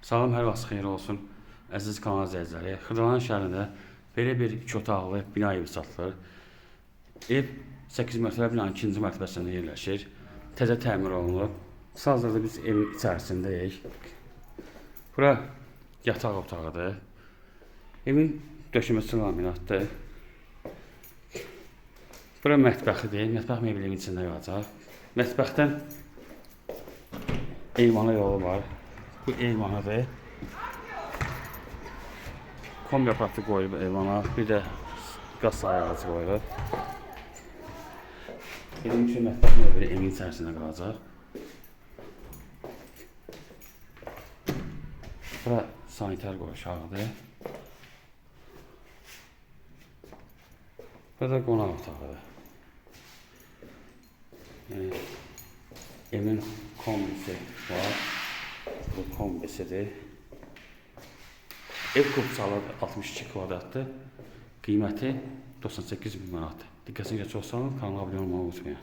Salam, hər vaxt xeyir olsun. Əziz kanal izləyiciləri, Xırdalan şəhərində belə bir 2 otaqlı bina evi satılır. Ev 8 mərtəbə binanın 2-ci mərtəbəsində yerləşir. Təzə təmir olunub. Hazırda biz evin içərisindəyik. Bura yataq otağıdır. Evin döşəməsi laminatdır. Bura mətbəxidir. Mətbəx mebeli evin içində qalacaq. Mətbəxdən eyvana yolu var. Bu eyvanıdır. Kombi aparatı qoyulub eyvana. Bir də qaz sayğacı qoyulub. Evin üçün mətbəx mebeli evin içərisində qalacaq. Bura sanitar qovşağıdır. Burada qonaq otağıdır. Yəni, evin kombisi var. Bu kombisidir. Ev kupçalı 62 kvadratdır. Qiyməti 98 min manatdır. Diqqətinizə çox sağ olun. Kanala abunə olmağı unutmayın.